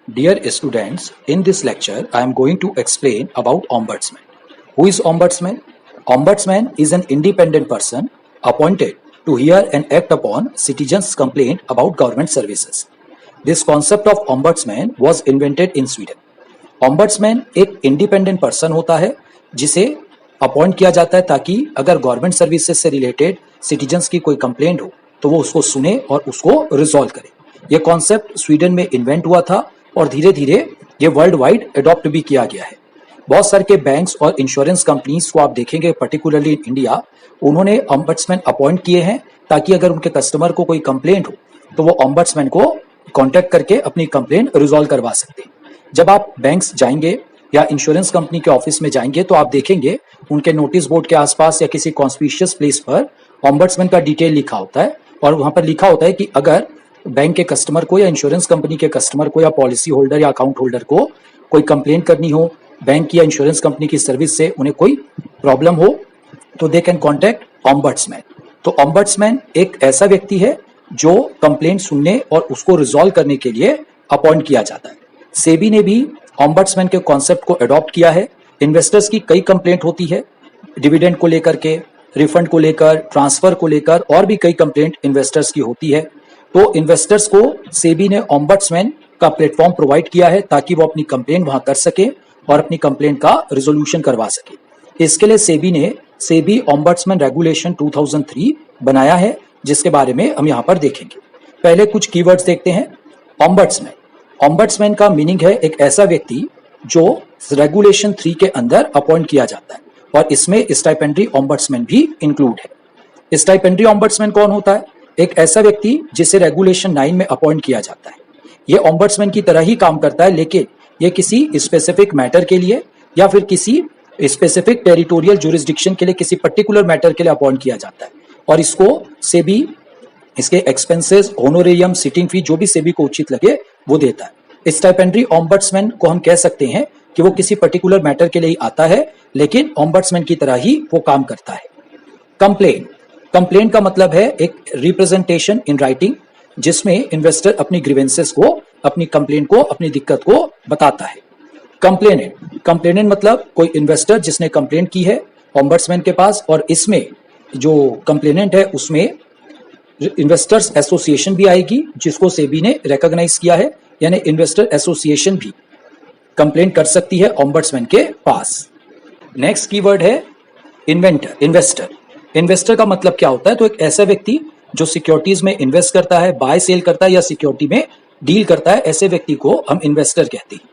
Dear students, in this lecture, I am going to explain about Ombudsman. Who is Ombudsman? Ombudsman is an independent person appointed to hear and act upon citizens' complaint about government services. This concept of Ombudsman was invented in Sweden. Ombudsman एक independent person होता है जिसे appoint किया जाता है ताकि अगर government services से रिलेटेड सिटीजन्स की कोई कंप्लेंट हो तो वो उसको सुने और उसको रिजॉल्व करे। ये कॉन्सेप्ट स्वीडन में इन्वेंट हुआ था और धीरे धीरे ये वर्ल्ड वाइड अडॉप्ट भी किया गया है। बहुत सारे के बैंक्स और इंश्योरेंस कंपनीज को आप देखेंगे, पर्टिकुलरली इन इंडिया, उन्होंने ऑम्बड्समैन अपॉइंट किए हैं ताकि अगर उनके कस्टमर को कोई कंप्लेंट हो तो वो ऑम्बड्समैन को कांटेक्ट करके अपनी कंप्लेंट रिजॉल्व करवा सकते हैं। जब आप बैंक्स जाएंगे या इंश्योरेंस कंपनी के ऑफिस में जाएंगे तो आप देखेंगे उनके नोटिस बोर्ड के आसपास या किसी कॉन्स्पिशियस प्लेस पर ऑम्बड्समैन का डिटेल लिखा होता है और वहां पर लिखा होता है कि अगर बैंक के कस्टमर को या इंश्योरेंस कंपनी के कस्टमर को या पॉलिसी होल्डर या अकाउंट होल्डर को कोई कंप्लेंट करनी हो, बैंक या इंश्योरेंस कंपनी की सर्विस से उन्हें कोई प्रॉब्लम हो तो दे कैन कॉन्टेक्ट ऑम्बड्समैन। तो ऑम्बड्समैन एक ऐसा व्यक्ति है जो कंप्लेंट सुनने और उसको रिजॉल्व करने के लिए अपॉइंट किया जाता है। सेबी ने भी ऑम्बड्समैन के कॉन्सेप्ट को अडॉप्ट किया है। इन्वेस्टर्स की कई कंप्लेंट होती है, डिविडेंड को लेकर के, रिफंड को लेकर, ट्रांसफर को लेकर और भी कई कंप्लेंट इन्वेस्टर्स की होती है। तो इन्वेस्टर्स को सेबी ने ऑम्बड्समैन का प्लेटफॉर्म प्रोवाइड किया है ताकि वो अपनी कंप्लेंट वहां कर सके और अपनी कंप्लेंट का रिजोल्यूशन करवा सके। इसके लिए सेबी ने सेबी ऑम्बड्समैन रेगुलेशन 2003 बनाया है जिसके बारे में हम यहाँ पर देखेंगे। पहले कुछ कीवर्ड्स देखते हैं। ऑम्बड्समैन, ऑम्बड्समैन का मीनिंग है एक ऐसा व्यक्ति जो रेगुलेशन 3 के अंदर अपॉइंट किया जाता है और इसमें स्टाइपेंडरी ऑम्बड्समैन भी इंक्लूड है। स्टाइपेंडरी ऑम्बड्समैन कौन होता है? एक ऐसा व्यक्ति जिसे रेगुलेशन 9 में अपॉइंट किया जाता है। ये ऑम्बड्समैन की तरह ही काम करता है लेकिन ये किसी स्पेसिफिक मैटर के लिए या फिर किसी स्पेसिफिक टेरिटोरियल जुरिस्डिक्शन के लिए, किसी पर्टिकुलर मैटर के लिए अपॉइंट किया जाता है और इसको सेबी इसके एक्सपेंसेस, होनोरेरियम, सिटिंग फी जो भी सेबी को उचित लगे वो देता है। स्टाइपेंडरी ऑम्बड्समैन को हम कह सकते हैं कि वो किसी पर्टिकुलर मैटर के लिए ही आता है लेकिन ऑम्बड्समैन की तरह ही वो काम करता है। कंप्लेंट, कंप्लेंट का मतलब है एक रिप्रेजेंटेशन इन राइटिंग जिसमें इन्वेस्टर अपनी ग्रीवेंसेस को, अपनी कंप्लेंट को, अपनी दिक्कत को बताता है। कंप्लेनेंट, कंप्लेनेंट मतलब कोई इन्वेस्टर जिसने कंप्लेंट की है ऑम्बड्समैन के पास और इसमें जो कंप्लेनेंट है उसमें इन्वेस्टर्स एसोसिएशन भी आएगी जिसको सेबी ने रिकॉग्नाइज किया है, यानी इन्वेस्टर एसोसिएशन भी कंप्लेंट कर सकती है ऑम्बड्समैन के पास। नेक्स्ट कीवर्ड है इन्वेंटर, इन्वेस्टर। इन्वेस्टर का मतलब क्या होता है? तो एक ऐसा व्यक्ति जो सिक्योरिटीज में इन्वेस्ट करता है, बाय सेल करता है या सिक्योरिटी में डील करता है, ऐसे व्यक्ति को हम इन्वेस्टर कहते हैं।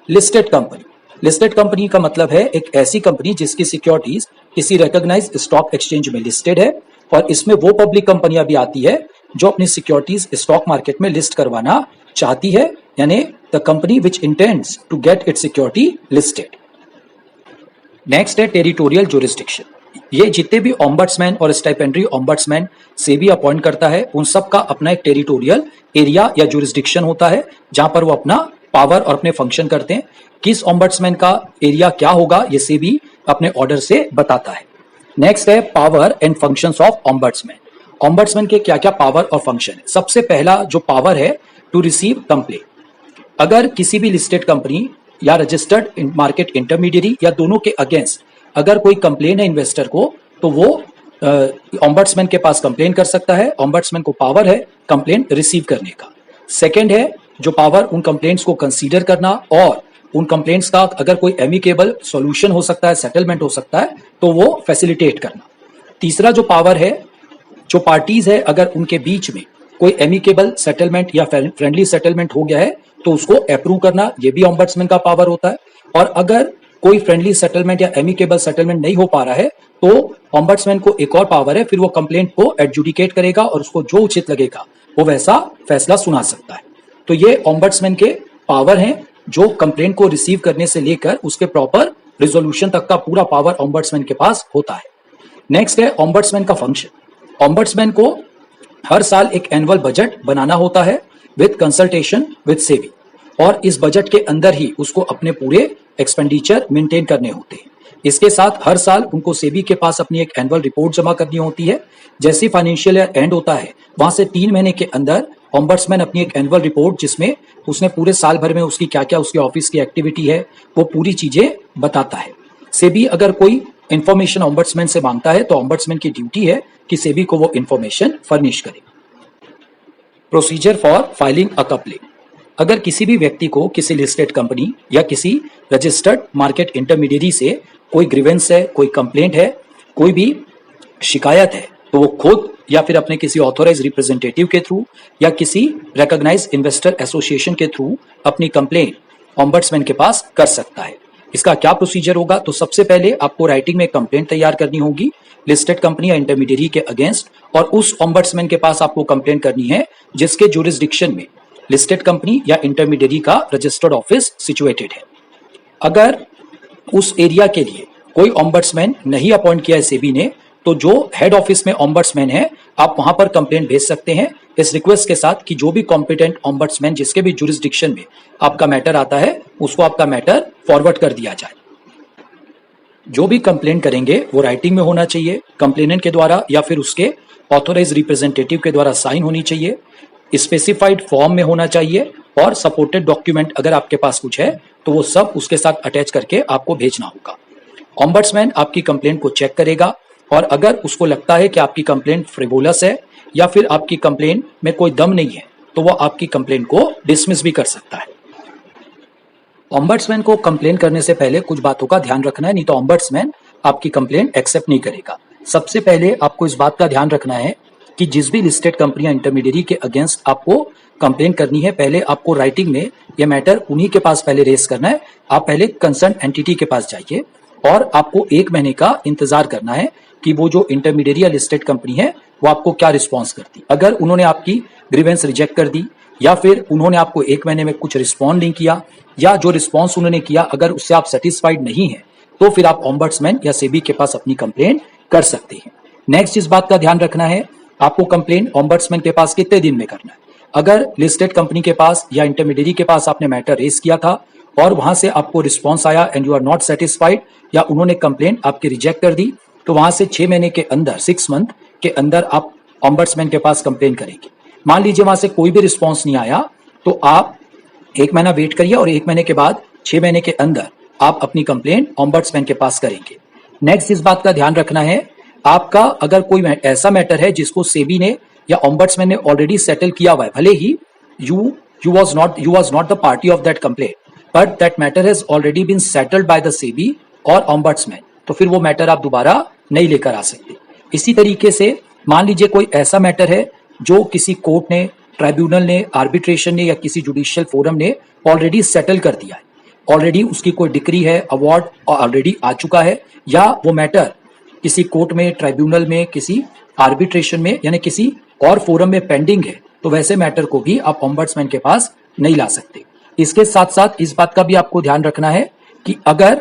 लिस्टेड कंपनी, लिस्टेड कंपनी का मतलब है एक ऐसी कंपनी जिसकी सिक्योरिटीज किसी रिकॉग्नाइज्ड स्टॉक एक्सचेंज में लिस्टेड है और इसमें वो पब्लिक कंपनियां भी आती है जो अपनी सिक्योरिटीज स्टॉक मार्केट में लिस्ट करवाना चाहती है, यानी the company which intends to get its security listed. Next है टेरिटोरियल जुरिस्डिक्शन। ये जितने भी ऑम्बड्समैन और स्टाइपेंडरी ऑम्बड्समैन सेबी अपॉइंट करता है उन सब का अपना एक टेरिटोरियल एरिया या जुरिस्डिक्शन होता है जहां पर वो अपना पावर और अपने फंक्शन करते हैं। किस ऑम्बड्समैन का एरिया क्या होगा ये सेबी अपने ऑर्डर से बताता है। नेक्स्ट है power and functions of ombudsman. Ombudsman के क्या क्या पावर और फंक्शन है? सबसे पहला जो पावर है टू रिसीव कंप्लेंट। अगर किसी भी लिस्टेड कंपनी या रजिस्टर्ड मार्केट इंटरमीडिएरी या दोनों के अगेंस्ट अगर कोई कंप्लेन है इन्वेस्टर को तो वो ऑम्बड्समैन के पास कंप्लेन कर सकता है। ऑम्बड्समैन को पावर है कंप्लेंट रिसीव करने का। सेकंड है जो पावर उन कंप्लेंट्स को कंसीडर करना और उन कंप्लेंट्स का अगर कोई एमिकेबल सॉल्यूशन हो सकता है, सेटलमेंट हो सकता है तो वो फैसिलिटेट करना। तीसरा जो पावर है, जो पार्टीज है अगर उनके बीच में कोई एमिकेबल सेटलमेंट या फ्रेंडली सेटलमेंट हो गया है तो उसको अप्रूव करना, ये भी ऑम्बड्समैन का पावर होता है। और अगर कोई फ्रेंडली सेटलमेंट या एमिकेबल सेटलमेंट नहीं हो पा रहा है तो ऑम्बड्समैन को एक और पावर है, फिर वो कंप्लेंट को एडजुडिकेट करेगा और उसको जो उचित लगेगा वो वैसा फैसला सुना सकता है। तो ये ऑम्बड्समैन के पावर हैं जो कंप्लेंट को रिसीव करने से लेकर उसके प्रॉपर रिजोल्यूशन तक का पूरा पावर ऑम्बड्समैन के पास होता है। नेक्स्ट है ऑम्बड्समैन का फंक्शन। ऑम्बड्समैन को हर साल एक एनुअल बजट बनाना होता है विद कंसल्टेशन विद सेबी और इस बजट के अंदर ही उसको अपने पूरे एक्सपेंडिचर मेंटेन करने होते हैं। इसके साथ हर साल उनको सेबी के पास अपनी एक एनुअल रिपोर्ट जमा करनी होती है। जैसे फाइनेंशियल ईयर एंड होता है वहां से 3 महीने के अंदर ऑम्बड्समैन अपनी एक एनुअल रिपोर्ट जिसमें उसने पूरे साल भर में उसकी क्या क्या उसके ऑफिस की एक्टिविटी है वो पूरी चीजें बताता है। सेबी अगर कोई इंफॉर्मेशन ऑम्बड्समैन से मांगता है तो ऑम्बड्समैन की ड्यूटी है कि सेबी को वो इंफॉर्मेशन फर्निश करे। Procedure for filing a complaint. अगर किसी भी व्यक्ति को किसी लिस्टेड कंपनी या किसी रजिस्टर्ड मार्केट इंटरमीडियरी से कोई ग्रीवेंस है, कोई कंप्लेंट है, कोई भी शिकायत है, तो वो खुद या फिर अपने किसी ऑथोराइज रिप्रेजेंटेटिव के थ्रू या किसी रिकॉग्नाइज्ड इन्वेस्टर एसोसिएशन के थ्रू अपनी कंप्लेंट ऑम्बड्समैन के पास कर सकता है। इसका क्या प्रोसीजर होगा? तो सबसे पहले आपको राइटिंग में कंप्लेंट तैयार करनी होगी लिस्टेड कंपनी या इंटरमीडियरी के अगेंस्ट, और उस ऑम्बड्समैन के पास आपको कंप्लेंट करनी है जिसके जुरिस्डिक्शन में लिस्टेड कंपनी या इंटरमीडियरी का रजिस्टर्ड ऑफिस सिचुएटेड है। अगर उस एरिया के लिए कोई ऑम्बड्समैन नहीं अपॉइंट किया है सेबी ने, तो जो हेड ऑफिस में ऑम्बड्समैन है आप वहां पर कंप्लेंट भेज सकते हैं इस रिक्वेस्ट के साथ कि जो भी कॉम्पिटेंट ऑम्बड्समैन जिसके भी जुरिस्डिक्शन में आपका मैटर आता है उसको आपका मैटर फॉरवर्ड कर दिया जाए। जो भी कंप्लेंट करेंगे वो राइटिंग में होना चाहिए, कंप्लेनेंट के द्वारा या फिर उसके ऑथोराइज रिप्रेजेंटेटिव के द्वारा साइन होनी चाहिए, स्पेसिफाइड फॉर्म में होना चाहिए, और सपोर्टेड डॉक्यूमेंट अगर आपके पास कुछ है तो वो सब उसके साथ अटैच करके आपको भेजना होगा। ऑम्बड्समैन आपकी कंप्लेंट को चेक करेगा और अगर उसको लगता है कि आपकी कंप्लेंट फ्रिवोलस है या फिर आपकी कंप्लेंट में कोई दम नहीं है तो वो आपकी कंप्लेंट को डिसमिस भी कर सकता है। ऑम्बड्समैन को कंप्लेन करने से पहले कुछ बातों का ध्यान रखना है, नहीं तो ऑम्बड्समैन आपकी कंप्लेंट एक्सेप्ट नहीं करेगा। सबसे पहले आपको इस बात का ध्यान रखना है कि जिस भी लिस्टेड कंपनी या इंटरमीडियरी के अगेंस्ट आपको कंप्लेन करनी है, पहले आपको राइटिंग में यह मैटर उन्हीं के पास पहले रेस करना है। आप पहले कंसर्न एंटिटी के पास जाइए और आपको 1 महीने का इंतजार करना है कि वो जो इंटरमीडियरी या लिस्टेड कंपनी है वो आपको क्या रिस्पॉन्स करती। अगर उन्होंने आपकी ग्रीवेंस रिजेक्ट कर दी या फिर उन्होंने आपको 1 महीने में कुछ रिस्पॉन्ड नहीं किया या जो रिस्पॉन्स उन्होंने किया अगर उससे आप सेटिस्फाइड नहीं है तो फिर आप ऑम्बड्समैन या सेबी के पास अपनी कंप्लेंट कर सकते हैं। नेक्स्ट इस बात का ध्यान रखना है आपको कंप्लेंट ऑम्बड्समैन के पास कितने दिन में करना है। अगर लिस्टेड कंपनी के पास या इंटरमीडियरी के पास आपने मैटर रेस किया था और वहां से आपको रिस्पॉन्स आया and you are not satisfied या उन्होंने कंप्लेंट आपकी रिजेक्ट कर दी, तो वहां से 6 महीने के अंदर 6 मंथ के अंदर आप ऑम्बड्समैन के पास कंप्लेंट करेंगे। मान लीजिए वहां से कोई भी रिस्पॉन्स नहीं आया तो आप 1 महीना वेट करिए और 1 महीने के बाद 6 महीने के अंदर आप अपनी कंप्लेंट ऑम्बड्समैन के पास करेंगे। नेक्स्ट इस बात का ध्यान रखना है आपका अगर कोई ऐसा मैटर है जिसको सेबी ने या ऑम्बड्समैन ने ऑलरेडी सेटल किया हुआ है, भले ही you was not the party of that complaint but that matter has already been settled by the SEBI और ऑम्बड्समैन, तो फिर वो मैटर आप दोबारा नहीं लेकर आ सकते। इसी तरीके से मान लीजिए कोई ऐसा मैटर है जो किसी कोर्ट ने, ट्राइब्यूनल ने, आर्बिट्रेशन ने या किसी जुडिशियल फोरम ने ऑलरेडी सेटल कर दिया है, ऑलरेडी उसकी कोई डिक्री है, अवार्ड ऑलरेडी आ चुका है, या वो मैटर किसी कोर्ट में, ट्राइब्यूनल में, किसी आर्बिट्रेशन में यानी किसी और फोरम में पेंडिंग है, तो वैसे मैटर को भी आप ऑम्बड्समैन के पास नहीं ला सकते। इसके साथ साथ इस बात का भी आपको ध्यान रखना है कि अगर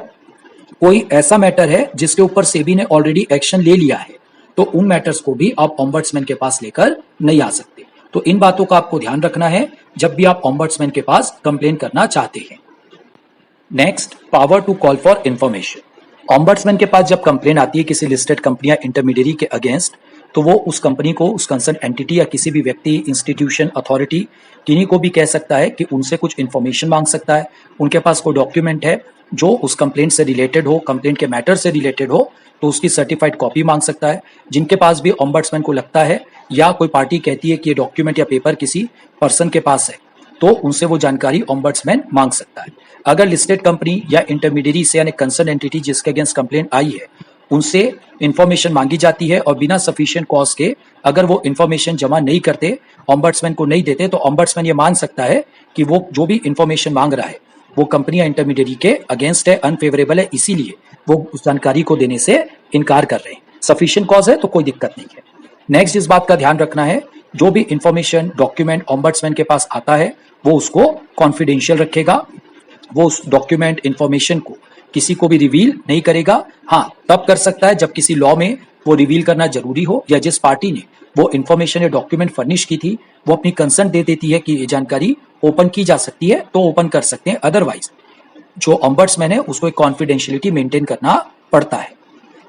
कोई ऐसा मैटर है जिसके ऊपर सेबी ने ऑलरेडी एक्शन ले लिया है तो उन मैटर्स को भी आप ऑम्बड्समैन के पास लेकर नहीं आ सकते। तो इन बातों का आपको ध्यान रखना है जब भी आप ऑम्बड्समैन के पास कंप्लेन करना चाहते हैं। Next, power to call for information. Ombudsman के पास जब कंप्लेन आती है किसी लिस्टेड कंपनी या इंटरमीडियरी के अगेंस्ट, तो वो उस कंपनी को, उस कंसर्न एंटिटी या किसी भी व्यक्ति, इंस्टीट्यूशन, अथॉरिटी किन्हीं को भी कह सकता है कि उनसे कुछ इंफॉर्मेशन मांग सकता है। उनके पास कोई डॉक्यूमेंट है जो उस कंप्लेंट से रिलेटेड हो, कंप्लेंट के मैटर से रिलेटेड हो, तो उसकी सर्टिफाइड कॉपी मांग सकता है। जिनके पास भी ऑम्बड्समैन को लगता है या कोई पार्टी कहती है कि ये डॉक्यूमेंट या पेपर किसी पर्सन के पास है, तो उनसे वो जानकारी ऑम्बड्समैन मांग सकता है। अगर लिस्टेड कंपनी या इंटरमीडियरी से यानी कंसर्न एंटिटी जिसके अगेंस्ट कंप्लेंट आई है उनसे इंफॉर्मेशन मांगी जाती है और बिना सफिशिएंट कॉज के अगर वो इंफॉर्मेशन जमा नहीं करते, ऑम्बड्समैन को नहीं देते, तो ऑम्बड्समैन ये मान सकता है कि वो जो भी इंफॉर्मेशन मांग रहा है वो कंपनी या इंटरमीडियरी के अगेंस्ट है, अनफेवरेबल है, इसीलिए वो उस जानकारी को देने से इनकार कर रहे हैं। सफिशिएंट कॉज है तो कोई दिक्कत नहीं है। नेक्स्ट इस बात का ध्यान रखना है जो भी इंफॉर्मेशन, डॉक्यूमेंट ऑम्बड्समैन के पास आता है वो उसको कॉन्फिडेंशियल रखेगा, वो उस डॉक्यूमेंट, इंफॉर्मेशन को किसी को भी रिवील नहीं करेगा। हाँ, तब कर सकता है जब किसी लॉ में वो रिवील करना जरूरी हो या जिस पार्टी ने वो इंफॉर्मेशन या डॉक्यूमेंट फर्निश की थी वो अपनी कंसर्न दे देती है कि ये जानकारी ओपन की जा सकती है तो ओपन कर सकते हैं, अदरवाइज जो ऑम्बड्समैन है उसको एक कॉन्फिडेंशियलिटी मेंटेन करना पड़ता है।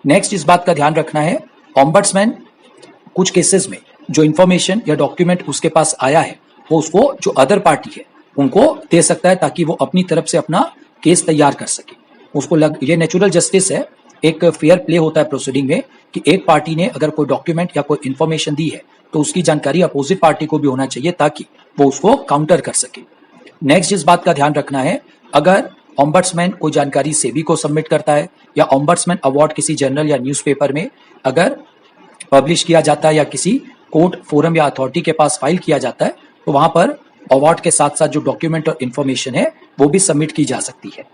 नेक्स्ट इस बात का ध्यान रखना है ऑम्बड्समैन कुछ केसेस में जो इंफॉर्मेशन या डॉक्यूमेंट उसके पास आया है वो उसको जो अदर पार्टी है उनको दे सकता है, ताकि वो अपनी तरफ से अपना केस तैयार कर सके। उसको ये नेचुरल जस्टिस है, एक फेयर प्ले होता है प्रोसीडिंग में कि एक पार्टी ने अगर कोई डॉक्यूमेंट या कोई इंफॉर्मेशन दी है तो उसकी जानकारी अपोजिट पार्टी को भी होना चाहिए ताकि वो उसको काउंटर कर सके। नेक्स्ट जिस बात का ध्यान रखना है, अगर ऑम्बड्समैन कोई जानकारी सेबी को सबमिट करता है या ऑम्बड्समैन अवार्ड किसी जर्नल या न्यूज़पेपर में अगर पब्लिश किया जाता है या किसी कोर्ट फोरम या अथॉरिटी के पास फाइल किया जाता है, तो वहां पर अवार्ड के साथ साथ जो डॉक्यूमेंट और इंफॉर्मेशन है वो भी सबमिट की जा सकती है।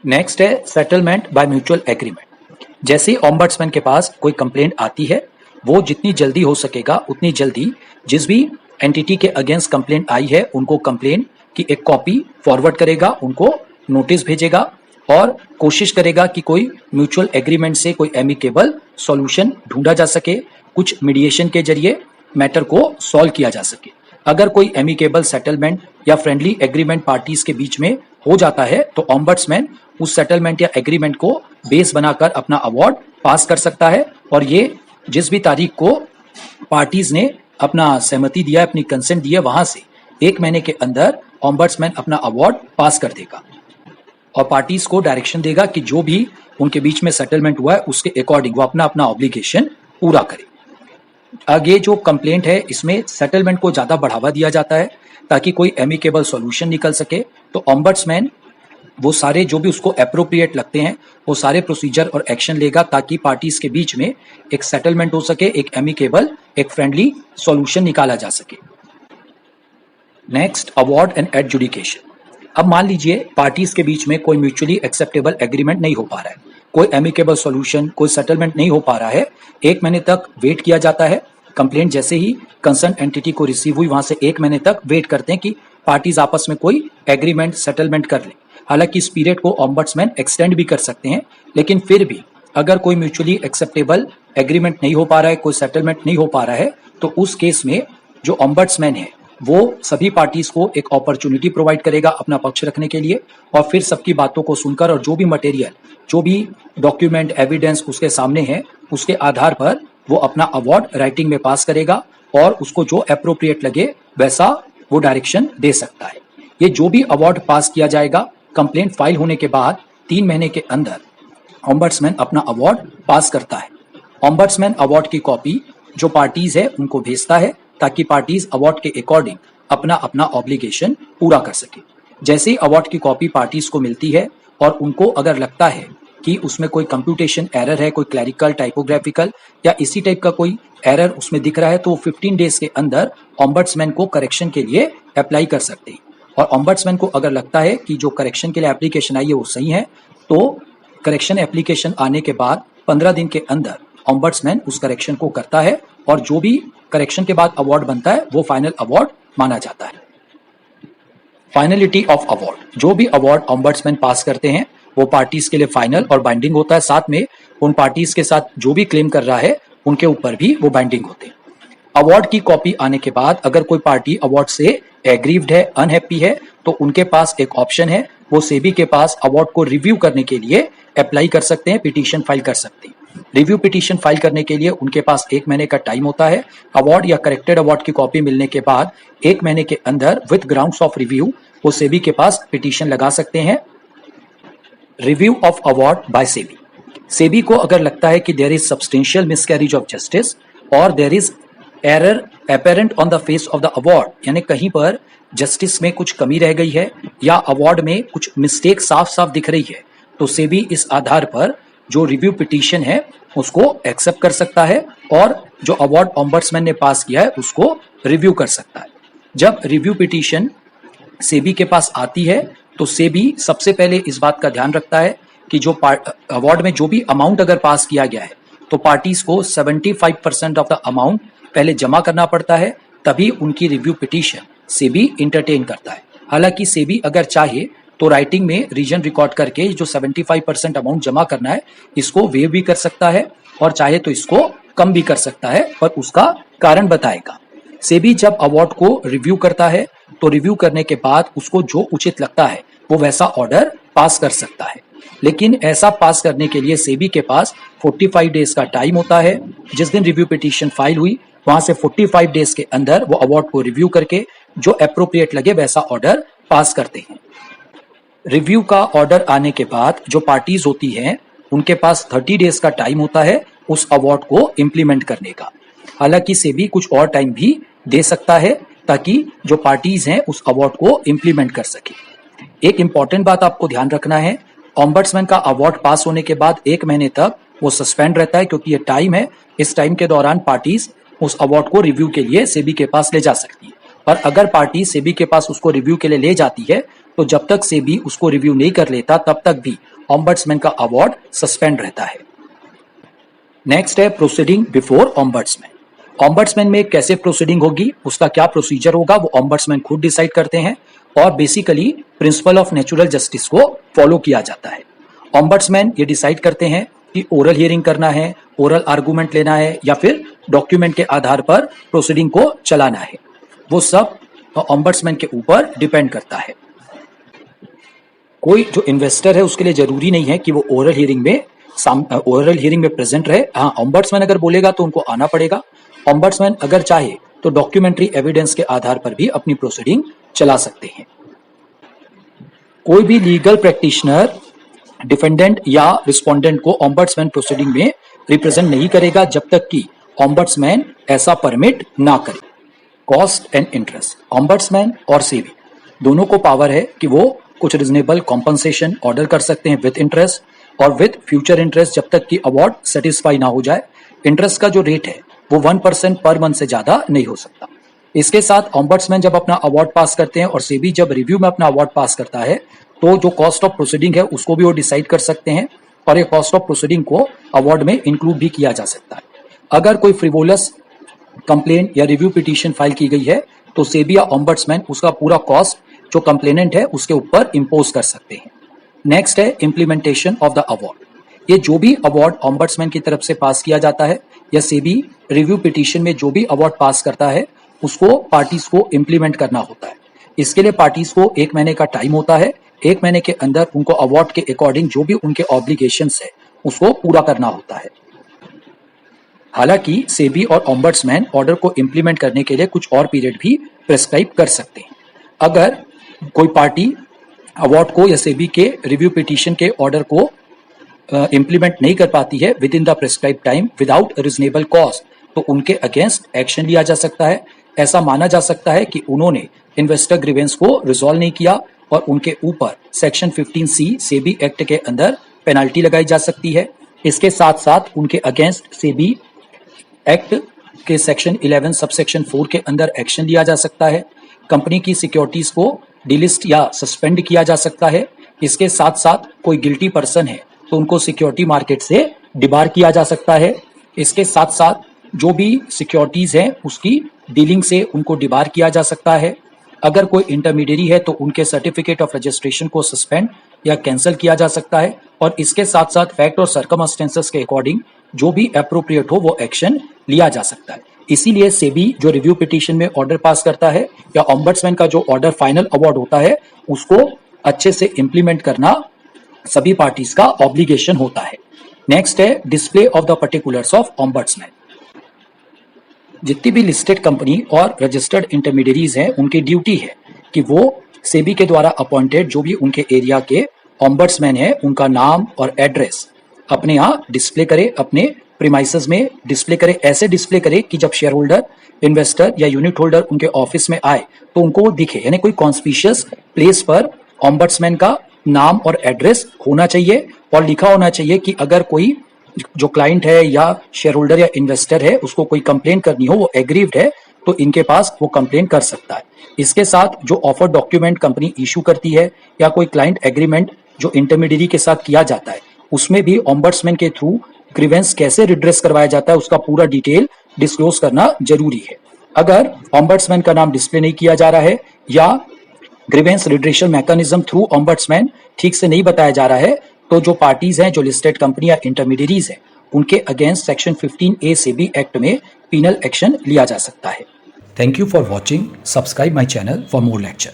नेक्स्ट है सेटलमेंट बाय म्यूचुअल एग्रीमेंट। जैसे ऑम्बड्समैन के पास कोई कंप्लेंट आती है, वो जितनी जल्दी हो सकेगा उतनी जल्दी जिस भी एंटिटी के अगेंस्ट कंप्लेंट आई है उनको कंप्लेंट की एक कॉपी फॉरवर्ड करेगा, उनको नोटिस भेजेगा और कोशिश करेगा कि कोई म्यूचुअल एग्रीमेंट से कोई एमिकेबल सॉल्यूशन ढूंढा जा सके, कुछ मीडिएशन के जरिए मैटर को सॉल्व किया जा सके। अगर कोई एमिकेबल सेटलमेंट या फ्रेंडली एग्रीमेंट पार्टीज के बीच में हो जाता है तो ऑम्बड्समैन उस सेटलमेंट या एग्रीमेंट को बेस बनाकर अपना अवार्ड पास कर सकता है, और ये जिस भी तारीख को पार्टीज ने अपना सहमति दिया, अपनी कंसेंट दी है, वहां से 1 महीने के अंदर ऑम्बड्समैन अपना अवार्ड पास कर देगा और पार्टीज को डायरेक्शन देगा कि जो भी उनके बीच में सेटलमेंट हुआ है उसके अकॉर्डिंग वो अपना अपना ऑब्लिगेशन पूरा करे। आगे जो कंप्लेंट है इसमें सेटलमेंट को ज्यादा बढ़ावा दिया जाता है ताकि कोई एमिकेबल सॉल्यूशन निकल सके। तो ऑम्बड्समैन वो सारे जो भी उसको एप्रोप्रिएट लगते हैं वो सारे प्रोसीजर और एक्शन लेगा ताकि पार्टीज के बीच में एक सेटलमेंट हो सके, एक एमिकेबल, एक फ्रेंडली सॉल्यूशन निकाला जा सके। Next, award and adjudication. अब मान लीजिए पार्टीज के बीच में कोई म्यूचुअली एक्सेप्टेबल एग्रीमेंट नहीं हो पा रहा है, कोई एमिकेबल सॉल्यूशन, कोई सेटलमेंट नहीं हो पा रहा है। 1 महीने तक वेट किया जाता है। कंप्लेंट जैसे ही कंसर्न एंटिटी को रिसीव हुई वहां से 1 महीने तक वेट करते हैं कि पार्टीज आपस में कोई एग्रीमेंट, सेटलमेंट कर ले। हालांकि इस पीरियड को ऑम्बड्समैन एक्सटेंड भी कर सकते हैं, लेकिन फिर भी अगर कोई म्यूचुअली एक्सेप्टेबल एग्रीमेंट नहीं हो पा रहा है, कोई सेटलमेंट नहीं हो पा रहा है, तो उस केस में जो ऑम्बड्समैन है वो सभी पार्टीज को एक अपॉर्चुनिटी प्रोवाइड करेगा अपना पक्ष रखने के लिए, और फिर सबकी बातों को सुनकर और जो भी मटेरियल, जो भी डॉक्यूमेंट, एविडेंस उसके सामने है, उसके आधार पर वो अपना अवार्ड राइटिंग में पास करेगा और उसको जो अप्रोप्रिएट लगे वैसा वो डायरेक्शन दे सकता है। ये जो भी अवार्ड पास किया जाएगा कंप्लेंट फाइल होने के बाद 3 महीने के अंदर ऑम्बड्समैन अपना अवार्ड पास करता है। ऑम्बड्समैन अवार्ड की कॉपी जो पार्टीज है उनको भेजता है ताकि पार्टीज अवार्ड के अकॉर्डिंग अपना अपना ऑब्लिगेशन पूरा कर सके। जैसे ही अवार्ड की कॉपी पार्टीज को मिलती है और उनको अगर लगता है कि उसमें कोई कंप्यूटेशन एरर है, कोई क्लैरिकल, टाइपोग्राफिकल या इसी टाइप का कोई एरर उसमें दिख रहा है, तो 15 डेज के अंदर ऑम्बड्समैन को करेक्शन के लिए अप्लाई कर सकते हैं। और ऑम्बड्समैन को अगर लगता है कि जो करेक्शन के लिए एप्लीकेशन आई है वो सही है, तो करेक्शन एप्लीकेशन आने के बाद 15 दिन के अंदर ऑम्बड्समैन उस करेक्शन को करता है और जो भी करेक्शन के बाद अवार्ड बनता है वो फाइनल अवार्ड माना जाता है। फाइनलिटी ऑफ अवार्ड, जो भी अवार्ड ऑम्बड्समैन पास करते हैं वो पार्टीज के लिए फाइनल और बाइंडिंग होता है, साथ में उन पार्टीज के साथ जो भी क्लेम कर रहा है उनके ऊपर भी वो बाइंडिंग होते हैं। अवार्ड की कॉपी आने के बाद अगर कोई पार्टी अवार्ड से एग्रीव्ड है, अनहैप्पी है, तो उनके पास एक ऑप्शन है, वो सेबी के पास अवार्ड को रिव्यू करने के लिए अप्लाई कर सकते हैं, पिटीशन फाइल कर सकते हैं। रिव्यू पिटीशन फाइल करने के लिए उनके पास 1 महीने का टाइम होता है। अवार्ड या करेक्टेड अवार्ड की कॉपी मिलने के बाद 1 महीने के अंदर विद ग्राउंड्स ऑफ रिव्यू वो सेबी के पास पिटीशन लगा सकते हैं। Review of award by SEBI. SEBI को अगर लगता है कि there is substantial miscarriage of justice और there is error apparent on the face of the award, यानी कहीं पर जस्टिस में कुछ कमी रह गई है या अवार्ड में कुछ मिस्टेक साफ साफ दिख रही है, तो सेबी इस आधार पर जो रिव्यू पिटीशन है उसको एक्सेप्ट कर सकता है और जो अवार्ड ऑम्बड्समैन ने पास किया है उसको रिव्यू कर सकता है। जब रिव्यू पिटीशन सेबी के पास आती है तो सेबी सबसे पहले इस बात का ध्यान रखता है कि जो अवार्ड में जो भी अमाउंट अगर पास किया गया है तो पार्टीज को 75% ऑफ द अमाउंट पहले जमा करना पड़ता है, तभी उनकी रिव्यू पिटीशन सेबी इंटरटेन करता है। हालांकि सेबी अगर चाहे तो राइटिंग में रीजन रिकॉर्ड करके जो 75% अमाउंट जमा करना है इसको वेव भी कर सकता है और चाहे तो इसको कम भी कर सकता है, पर उसका कारण बताएगा। सेबी जब अवार्ड को रिव्यू करता है तो रिव्यू करने के बाद उसको जो उचित लगता है वो वैसा ऑर्डर पास कर सकता है, लेकिन ऐसा पास करने के लिए सेबी के पास 45 डेज का टाइम होता है। जिस दिन रिव्यू पिटीशन फाइल हुई वहां से 45 डेज के अंदर वो अवार्ड को रिव्यू करके जो एप्रोप्रिएट लगे वैसा ऑर्डर पास करते हैं। रिव्यू का ऑर्डर आने के बाद जो पार्टीज होती हैं उनके पास 30 डेज का टाइम होता है उस अवार्ड को इम्प्लीमेंट करने का। हालांकि सेबी कुछ और टाइम भी दे सकता है ताकि जो पार्टीज हैं उस अवार्ड को इम्प्लीमेंट कर सके। एक इंपॉर्टेंट बात आपको ध्यान रखना है, ऑम्बड्समैन का अवार्ड पास होने के बाद 1 महीने तक वो सस्पेंड रहता है, क्योंकि ये टाइम है, इस टाइम के दौरान पार्टीज उस अवार्ड को रिव्यू के लिए सेबी के पास ले जा सकती है। और अगर पार्टी सेबी के पास उसको रिव्यू के लिए ले जाती है तो जब तक सेबी उसको रिव्यू नहीं कर लेता तब तक भी ऑम्बड्समैन का अवार्ड सस्पेंड रहता है। नेक्स्ट है प्रोसीडिंग बिफोर ऑम्बड्समैन। ऑम्बड्समैन में कैसे प्रोसीडिंग होगी, उसका क्या प्रोसीजर होगा, वो ऑम्बड्समैन खुद डिसाइड करते हैं और basically principle of natural justice को फॉलो किया जाता है। ऑम्बड्समैन ये डिसाइड करते हैं कि ओरल हियरिंग करना है, ओरल आर्गुमेंट लेना है या फिर डॉक्यूमेंट के आधार पर प्रोसीडिंग को चलाना है। वो सब ऑम्बड्समैन के ऊपर डिपेंड करता है। कोई जो इन्वेस्टर है उसके लिए जरूरी नहीं है कि वो ओरल हियरिंग में प्रेजेंट रहे। हाँ, ऑम्बड्समैन अगर बोलेगा तो उनको आना पड़ेगा। ऑम्बड्समैन अगर चाहे तो डॉक्यूमेंट्री एविडेंस के आधार पर भी अपनी प्रोसीडिंग चला सकते हैं। कोई भी लीगल प्रैक्टिशनर डिफेंडेंट या रिस्पोंडेंट को ऑम्बड्समैन प्रोसीडिंग में रिप्रेजेंट नहीं करेगा जब तक कि ऑम्बड्समैन ऐसा परमिट ना करे। कॉस्ट एंड इंटरेस्ट, ऑम्बड्समैन और सेबी दोनों को पावर है कि वो कुछ रिजनेबल कॉम्पनसेशन ऑर्डर कर सकते हैं विद इंटरेस्ट और विद फ्यूचर इंटरेस्ट जब तक कि अवार्ड सेटिस्फाई ना हो जाए। इंटरेस्ट का जो रेट है वो 1% पर मंथ से ज्यादा नहीं हो सकता। इसके साथ ऑम्बड्समैन जब अपना अवार्ड पास करते हैं और सेबी जब रिव्यू में अपना अवार्ड पास करता है तो जो कॉस्ट ऑफ प्रोसीडिंग है उसको भी वो डिसाइड कर सकते हैं और ये कॉस्ट ऑफ प्रोसीडिंग को अवार्ड में इंक्लूड भी किया जा सकता है। अगर कोई फ्रिवोलस कंप्लेन या रिव्यू पिटीशन फाइल की गई है तो सेबी या ऑम्बड्समैन उसका पूरा कॉस्ट जो कंप्लेनेंट है उसके ऊपर इंपोज कर सकते हैं। नेक्स्ट है इम्प्लीमेंटेशन ऑफ द अवार्ड। ये जो भी अवार्ड ऑम्बड्समैन की तरफ से पास किया जाता है या सेबी रिव्यू पिटीशन में जो भी अवार्ड पास करता है उसको पार्टीज को इम्प्लीमेंट करना होता है। इसके लिए पार्टीज को 1 महीने का टाइम होता है। 1 महीने के अंदर उनको अवार्ड के अकॉर्डिंग जो भी उनके ऑब्लिगेशंस है उसको पूरा करना होता है। हालांकि सेबी और ऑम्बड्समैन ऑर्डर को इम्प्लीमेंट करने के लिए कुछ और पीरियड भी प्रेस्क्राइब कर सकते हैं। अगर कोई पार्टी अवार्ड को या सेबी के रिव्यू पिटीशन के ऑर्डर को इम्प्लीमेंट नहीं कर पाती है with in the prescribe time without reasonable cost तो उनके अगेंस्ट एक्शन लिया जा सकता है। ऐसा माना जा सकता है कि उन्होंने इन्वेस्टर ग्रीवेंस को रिजॉल्व नहीं किया और उनके ऊपर सेक्शन 15C सेबी एक्ट के अंदर पेनल्टी लगाई जा सकती है। इसके साथ साथ उनके अगेंस्ट सेबी एक्ट के सेक्शन 11 सबसेक्शन 4 के अंदर एक्शन लिया जा सकता है। कंपनी की सिक्योरिटीज को डिलिस्ट या सस्पेंड किया जा सकता है। इसके साथ साथ कोई गिल्टी पर्सन है तो उनको सिक्योरिटी मार्केट से डिबार किया जा सकता है। इसके साथ साथ जो भी सिक्योरिटीज हैं उसकी डीलिंग से उनको डिबार किया जा सकता है। अगर कोई इंटरमीडियरी है तो उनके सर्टिफिकेट ऑफ रजिस्ट्रेशन को सस्पेंड या कैंसिल किया जा सकता है और इसके साथ साथ फैक्ट और सर्कमस्टेंसेस के अकॉर्डिंग जो भी एप्रोप्रिएट हो वो एक्शन लिया जा सकता है। इसीलिए सेबी जो रिव्यू पिटीशन में ऑर्डर पास करता है या ऑम्बड्समैन का जो ऑर्डर फाइनल अवार्ड होता है उसको अच्छे से इंप्लीमेंट करना सभी पार्टीज का ऑब्लिगेशन होता है। नेक्स्ट है display of the particulars of ombudsman. जितनी भी लिस्टेड कंपनी और रजिस्टर्ड इंटरमीडियरीज हैं उनकी ड्यूटी है कि वो सेबी के द्वारा अपॉइंटेड जो भी उनके एरिया के ऑम्बड्समैन है उनका नाम और एड्रेस अपने यहाँ डिस्प्ले करे, अपने प्रीमाइसेस में डिस्प्ले करे। ऐसे डिस्प्ले करे कि जब शेयर होल्डर, इन्वेस्टर या यूनिट होल्डर उनके ऑफिस में आए तो उनको वो दिखे, यानी कोई कॉन्स्पिशियस प्लेस पर ऑम्बड्समैन का नाम और एड्रेस होना चाहिए और लिखा होना चाहिए कि अगर कोई जो क्लाइंट है या शेयर होल्डर या इन्वेस्टर है उसको कोई कंप्लेन करनी हो, वो एग्रीव्ड है तो इनके पास वो कंप्लेन कर सकता है। इसके साथ जो ऑफर डॉक्यूमेंट कंपनी इशू करती है या कोई क्लाइंट एग्रीमेंट जो इंटरमीडियरी के साथ किया जाता है उसमें भी ऑम्बड्समैन के थ्रू ग्रीवेंस कैसे रिड्रेस करवाया जाता है उसका पूरा डिटेल डिस्क्लोज करना जरूरी है। अगर ऑम्बड्समैन का नाम डिस्प्ले नहीं किया जा रहा है या ग्रीवेंस रिड्रेशन मैकेनिज्म थ्रू ऑम्बड्समैन ठीक से नहीं बताया जा रहा है तो जो पार्टीज हैं, जो लिस्टेड कंपनी या इंटरमीडियरीज हैं, उनके against section 15A SEBI act में पीनल एक्शन लिया जा सकता है। Thank you for watching. Subscribe my channel for more lecture.